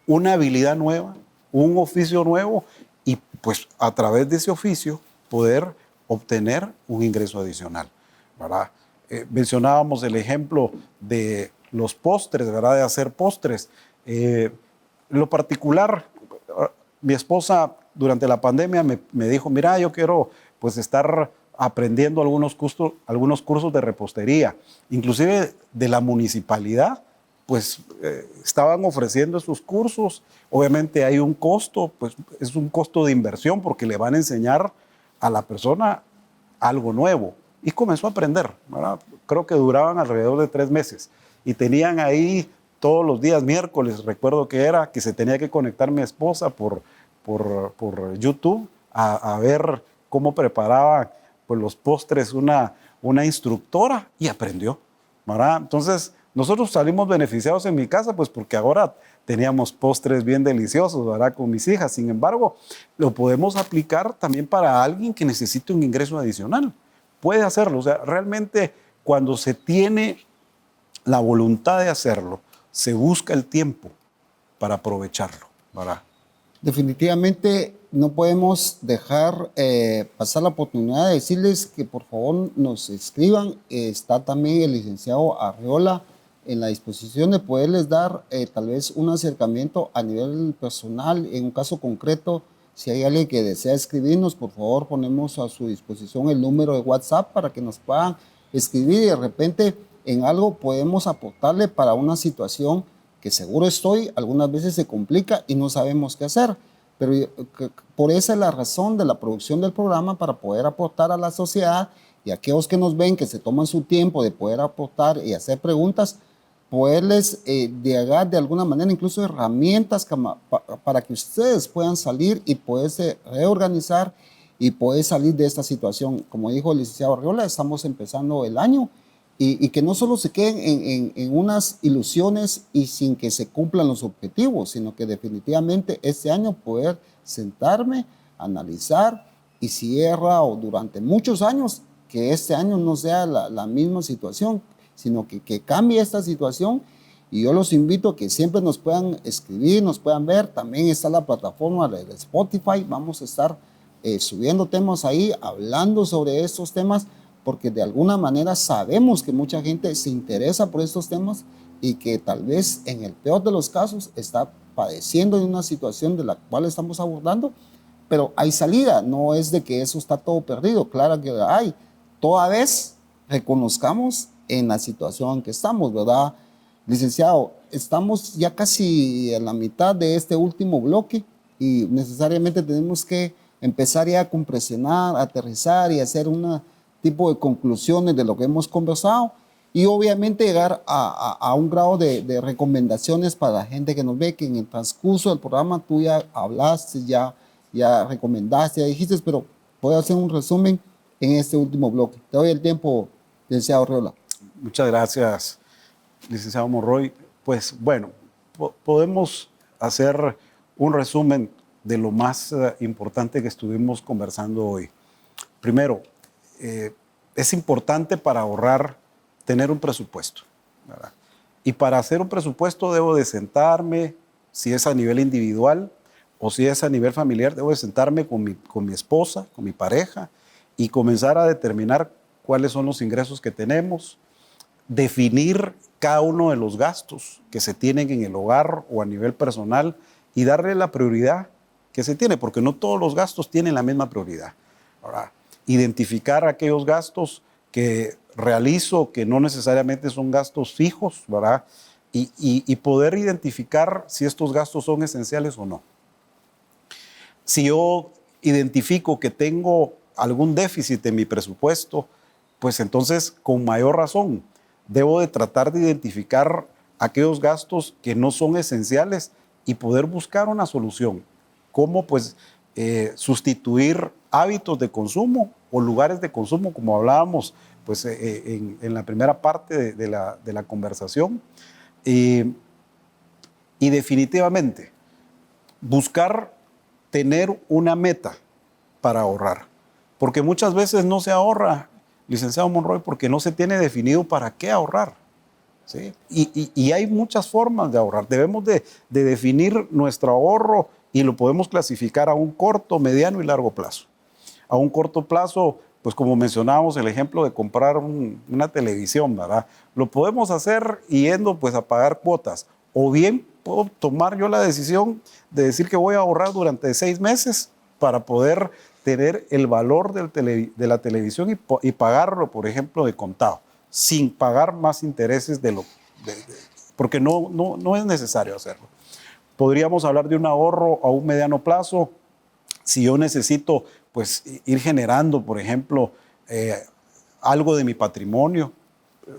una habilidad nueva, un oficio nuevo y pues a través de ese oficio poder obtener un ingreso adicional, ¿verdad? Mencionábamos el ejemplo de los postres, ¿verdad? De hacer postres. Lo particular, mi esposa durante la pandemia me dijo, mira, yo quiero pues estar aprendiendo algunos cursos de repostería, inclusive de la municipalidad, pues estaban ofreciendo esos cursos. Obviamente hay un costo, pues es un costo de inversión porque le van a enseñar a la persona algo nuevo. Y comenzó a aprender, ¿verdad? Creo que duraban alrededor de 3 meses. Y tenían ahí todos los días, miércoles, recuerdo que se tenía que conectar mi esposa por YouTube a ver cómo preparaba pues, los postres una instructora y aprendió, ¿verdad? Entonces, nosotros salimos beneficiados en mi casa, pues porque ahora teníamos postres bien deliciosos, ¿verdad? Con mis hijas. Sin embargo, lo podemos aplicar también para alguien que necesite un ingreso adicional. Puede hacerlo. O sea, realmente cuando se tiene la voluntad de hacerlo, se busca el tiempo para aprovecharlo, ¿verdad? Definitivamente no podemos dejar pasar la oportunidad de decirles que por favor nos escriban. Está también el licenciado Arriola en la disposición de poderles dar tal vez un acercamiento a nivel personal. En un caso concreto, si hay alguien que desea escribirnos, por favor ponemos a su disposición el número de WhatsApp para que nos puedan escribir y de repente en algo podemos aportarle para una situación que seguro estoy, algunas veces se complica y no sabemos qué hacer. Pero por esa es la razón de la producción del programa, para poder aportar a la sociedad y a aquellos que nos ven, que se toman su tiempo de poder aportar y hacer preguntas, poderles llegar de alguna manera incluso herramientas para que ustedes puedan salir y poderse reorganizar y poder salir de esta situación. Como dijo el licenciado Arriola, estamos empezando el año y que no solo se queden en unas ilusiones y sin que se cumplan los objetivos, sino que definitivamente este año poder sentarme, analizar y si he errado durante muchos años, que este año no sea la misma situación, sino que cambie esta situación. Y yo los invito a que siempre nos puedan escribir, nos puedan ver. También está la plataforma de Spotify. Vamos a estar subiendo temas ahí, hablando sobre estos temas, porque de alguna manera sabemos que mucha gente se interesa por estos temas y que tal vez en el peor de los casos está padeciendo de una situación de la cual estamos abordando, pero hay salida. No es de que eso está todo perdido, claro que hay. Toda vez reconozcamos en la situación en que estamos, ¿verdad, licenciado? Estamos ya casi a la mitad de este último bloque y necesariamente tenemos que empezar ya a compresionar, aterrizar y hacer un tipo de conclusiones de lo que hemos conversado y obviamente llegar a un grado de recomendaciones para la gente que nos ve, que en el transcurso del programa tú ya hablaste, ya recomendaste, ya dijiste, pero puedo hacer un resumen en este último bloque. Te doy el tiempo, licenciado Arriola. Muchas gracias, licenciado Monroy. Pues bueno, podemos hacer un resumen de lo más importante que estuvimos conversando hoy. Primero, es importante para ahorrar tener un presupuesto, ¿verdad? Y para hacer un presupuesto debo de sentarme, si es a nivel individual o si es a nivel familiar, debo de sentarme con mi esposa, con mi pareja y comenzar a determinar cuáles son los ingresos que tenemos, definir cada uno de los gastos que se tienen en el hogar o a nivel personal y darle la prioridad que se tiene, porque no todos los gastos tienen la misma prioridad. Ahora, identificar aquellos gastos que realizo, que no necesariamente son gastos fijos, ¿verdad? Y poder identificar si estos gastos son esenciales o no. Si yo identifico que tengo algún déficit en mi presupuesto, pues entonces con mayor razón debo de tratar de identificar aquellos gastos que no son esenciales y poder buscar una solución. ¿Cómo? Pues sustituir hábitos de consumo o lugares de consumo, como hablábamos pues, en la primera parte de la conversación. Y definitivamente buscar tener una meta para ahorrar. Porque muchas veces no se ahorra, licenciado Monroy, porque no se tiene definido para qué ahorrar, ¿sí? Y hay muchas formas de ahorrar. Debemos de definir nuestro ahorro y lo podemos clasificar a un corto, mediano y largo plazo. A un corto plazo, pues como mencionábamos el ejemplo de comprar una televisión, ¿verdad? Lo podemos hacer yendo pues a pagar cuotas. O bien puedo tomar yo la decisión de decir que voy a ahorrar durante 6 meses para poder tener el valor de la televisión y pagarlo, por ejemplo, de contado, sin pagar más intereses porque no es necesario hacerlo. Podríamos hablar de un ahorro a un mediano plazo. Si yo necesito pues, ir generando, por ejemplo, algo de mi patrimonio,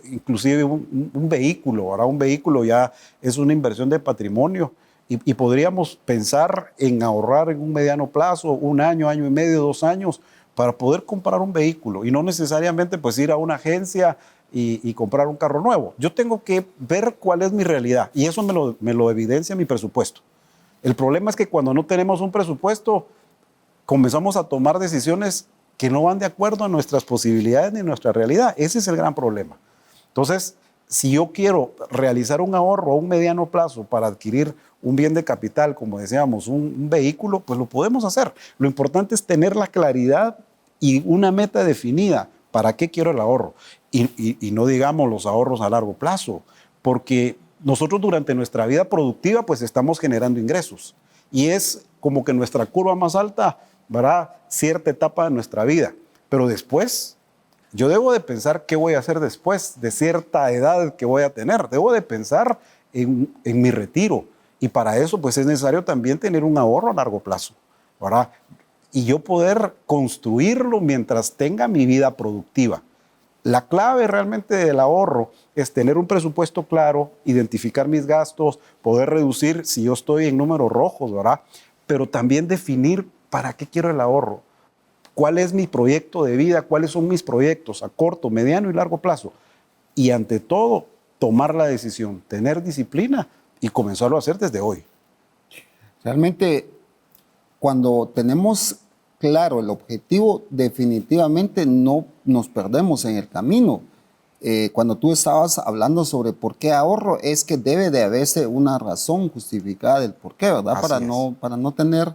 inclusive un vehículo. Ahora un vehículo ya es una inversión de patrimonio y podríamos pensar en ahorrar en un mediano plazo, 1 año, año y medio, 2 años, para poder comprar un vehículo y no necesariamente pues ir a una agencia y comprar un carro nuevo. Yo tengo que ver cuál es mi realidad y eso me lo evidencia mi presupuesto. El problema es que cuando no tenemos un presupuesto, comenzamos a tomar decisiones que no van de acuerdo a nuestras posibilidades ni nuestra realidad. Ese es el gran problema. Entonces, si yo quiero realizar un ahorro a un mediano plazo para adquirir un bien de capital, como decíamos, un vehículo, pues lo podemos hacer. Lo importante es tener la claridad y una meta definida. ¿Para qué quiero el ahorro? Y no digamos los ahorros a largo plazo, porque nosotros durante nuestra vida productiva pues estamos generando ingresos y es como que nuestra curva más alta, ¿verdad? Cierta etapa de nuestra vida, pero después yo debo de pensar qué voy a hacer después de cierta edad que voy a tener. Debo de pensar en mi retiro y para eso pues es necesario también tener un ahorro a largo plazo, ¿verdad? Y yo poder construirlo mientras tenga mi vida productiva. La clave realmente del ahorro es tener un presupuesto claro, identificar mis gastos, poder reducir si yo estoy en números rojos, ¿verdad? Pero también definir para qué quiero el ahorro, cuál es mi proyecto de vida, cuáles son mis proyectos a corto, mediano y largo plazo. Y ante todo, tomar la decisión, tener disciplina y comenzarlo a hacer desde hoy. Realmente, cuando tenemos claro el objetivo, definitivamente no nos perdemos en el camino. Cuando tú estabas hablando sobre por qué ahorro, es que debe de haberse una razón justificada del por qué, ¿verdad? Para no tener,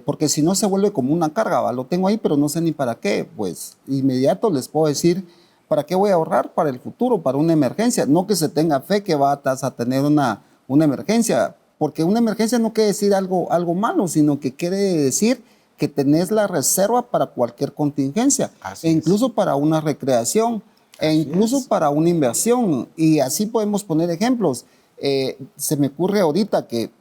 porque si no se vuelve como una carga, ¿va? Lo tengo ahí, pero no sé ni para qué. Pues inmediato les puedo decir, ¿para qué voy a ahorrar? Para el futuro, para una emergencia. No que se tenga fe que vas a tener una emergencia, porque una emergencia no quiere decir algo malo, sino que quiere decir que tenés la reserva para cualquier contingencia, e incluso para una recreación, e incluso para una inversión. Y así podemos poner ejemplos. Se me ocurre ahorita que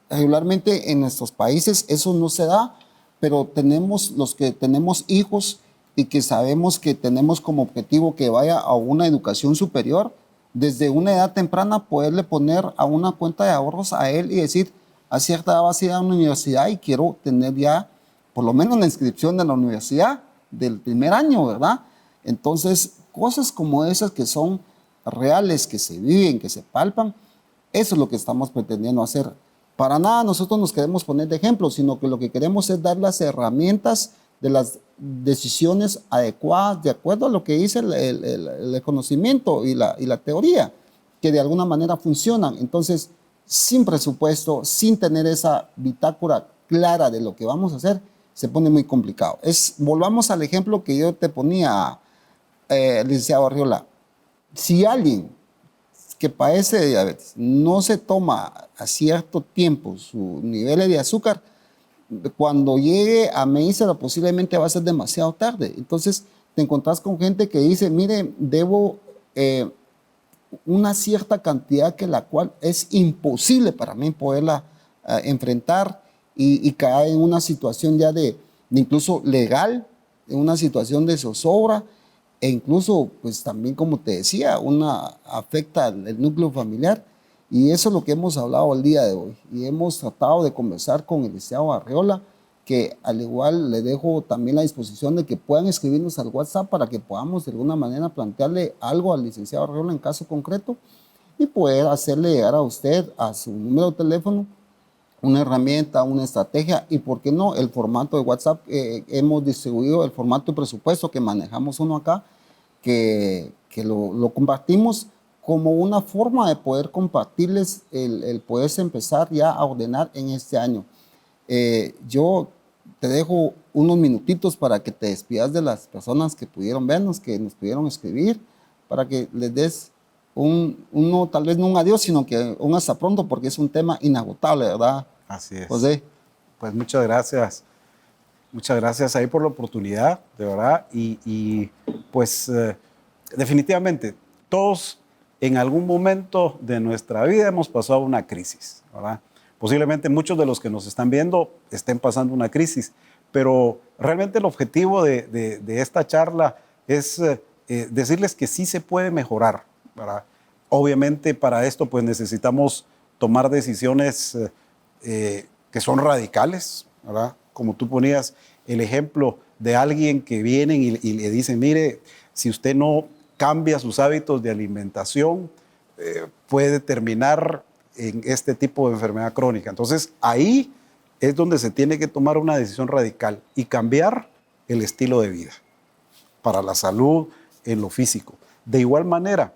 regularmente en nuestros países eso no se da, pero tenemos los que tenemos hijos y que sabemos que tenemos como objetivo que vaya a una educación superior, desde una edad temprana poderle poner a una cuenta de ahorros a él y decir, a cierta edad vas a ir a una universidad y quiero tener ya por lo menos la inscripción de la universidad del primer año, ¿verdad? Entonces, cosas como esas que son reales, que se viven, que se palpan, eso es lo que estamos pretendiendo hacer. Para nada nosotros nos queremos poner de ejemplo, sino que lo que queremos es dar las herramientas de las decisiones adecuadas de acuerdo a lo que dice el conocimiento y la teoría, que de alguna manera funcionan. Entonces, sin presupuesto, sin tener esa bitácora clara de lo que vamos a hacer, se pone muy complicado. Volvamos al ejemplo que yo te ponía, licenciado Arriola. Si alguien que padece de diabetes no se toma a cierto tiempo sus niveles de azúcar, cuando llegue a medicina posiblemente va a ser demasiado tarde. Entonces te encontrás con gente que dice, mire, debo una cierta cantidad que la cual es imposible para mí poderla enfrentar y caer en una situación ya de incluso legal, en una situación de zozobra e incluso pues también como te decía, afecta el núcleo familiar. Y eso es lo que hemos hablado el día de hoy. Y hemos tratado de conversar con el licenciado Arriola, que al igual le dejo también la disposición de que puedan escribirnos al WhatsApp para que podamos de alguna manera plantearle algo al licenciado Arriola en caso concreto y poder hacerle llegar a usted a su número de teléfono una herramienta, una estrategia y, ¿por qué no?, el formato de WhatsApp. Hemos distribuido el formato de presupuesto que manejamos uno acá, que lo compartimos como una forma de poder compartirles el poderse empezar ya a ordenar en este año. Yo te dejo unos minutitos para que te despidas de las personas que pudieron vernos, que nos pudieron escribir, para que les des tal vez no un adiós, sino que un hasta pronto, porque es un tema inagotable, ¿verdad? Así es. José. Pues muchas gracias. Muchas gracias ahí por la oportunidad, de verdad. Y pues definitivamente todos en algún momento de nuestra vida hemos pasado una crisis, ¿verdad? Posiblemente muchos de los que nos están viendo estén pasando una crisis, pero realmente el objetivo de esta charla es decirles que sí se puede mejorar, ¿verdad? Obviamente para esto pues necesitamos tomar decisiones que son radicales, ¿verdad? Como tú ponías el ejemplo de alguien que vienen y le dicen, mire, si usted no cambia sus hábitos de alimentación, puede terminar en este tipo de enfermedad crónica. Entonces, ahí es donde se tiene que tomar una decisión radical y cambiar el estilo de vida para la salud en lo físico. De igual manera,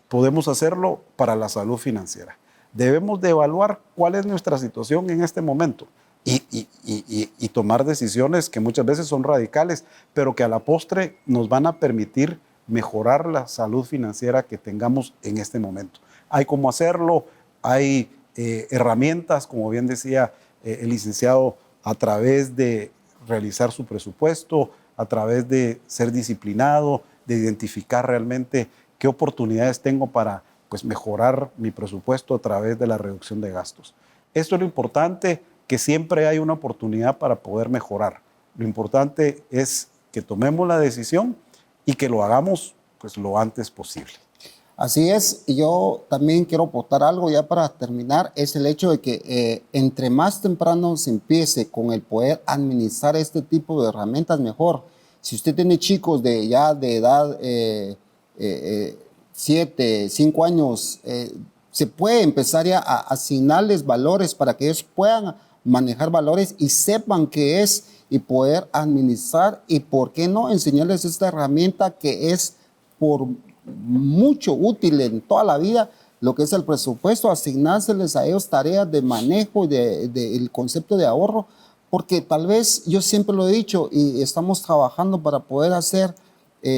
podemos hacerlo para la salud financiera. debemos de evaluar cuál es nuestra situación en este momento y tomar decisiones que muchas veces son radicales, pero que a la postre nos van a permitir mejorar la salud financiera que tengamos en este momento. Hay cómo hacerlo, hay herramientas, como bien decía el licenciado, a través de realizar su presupuesto, a través de ser disciplinado, de identificar realmente qué oportunidades tengo para pues, mejorar mi presupuesto a través de la reducción de gastos. Esto es lo importante, que siempre hay una oportunidad para poder mejorar. Lo importante es que tomemos la decisión y que lo hagamos pues, lo antes posible. Así es, y yo también quiero aportar algo ya para terminar, es el hecho de que entre más temprano se empiece con el poder administrar este tipo de herramientas, mejor. Si usted tiene chicos de edad 7, 5 años, se puede empezar ya a asignarles valores para que ellos puedan manejar valores y sepan qué es y poder administrar, y por qué no enseñarles esta herramienta que es por mucho útil en toda la vida, lo que es el presupuesto, asignárseles a ellos tareas de manejo del concepto de ahorro, porque tal vez, yo siempre lo he dicho, y estamos trabajando para poder hacer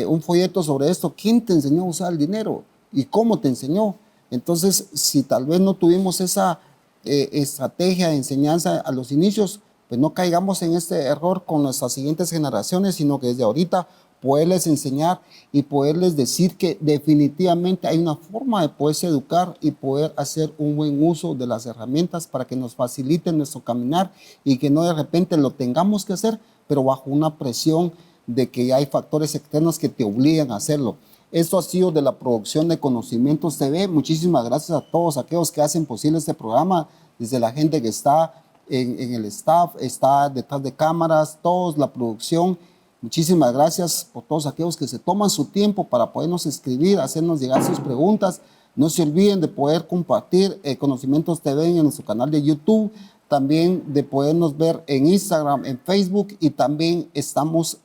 un folleto sobre esto. ¿Quién te enseñó a usar el dinero? ¿Y cómo te enseñó? Entonces, si tal vez no tuvimos esa estrategia de enseñanza a los inicios, pues no caigamos en este error con nuestras siguientes generaciones, sino que desde ahorita poderles enseñar y poderles decir que definitivamente hay una forma de poderse educar y poder hacer un buen uso de las herramientas para que nos faciliten nuestro caminar y que no de repente lo tengamos que hacer, pero bajo una presión de que hay factores externos que te obligan a hacerlo. Esto ha sido de la producción de Conocimientos TV. Muchísimas gracias a todos aquellos que hacen posible este programa, desde la gente que está en el staff, está detrás de cámaras, todos, la producción. Muchísimas gracias por todos aquellos que se toman su tiempo para podernos escribir, hacernos llegar sus preguntas. No se olviden de poder compartir Conocimientos TV en nuestro canal de YouTube, también de podernos ver en Instagram, en Facebook, y también estamos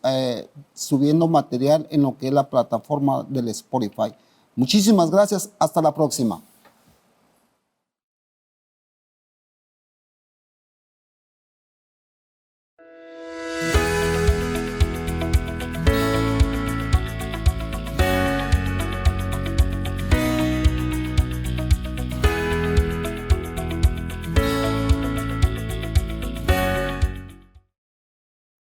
subiendo material en lo que es la plataforma del Spotify. Muchísimas gracias, hasta la próxima.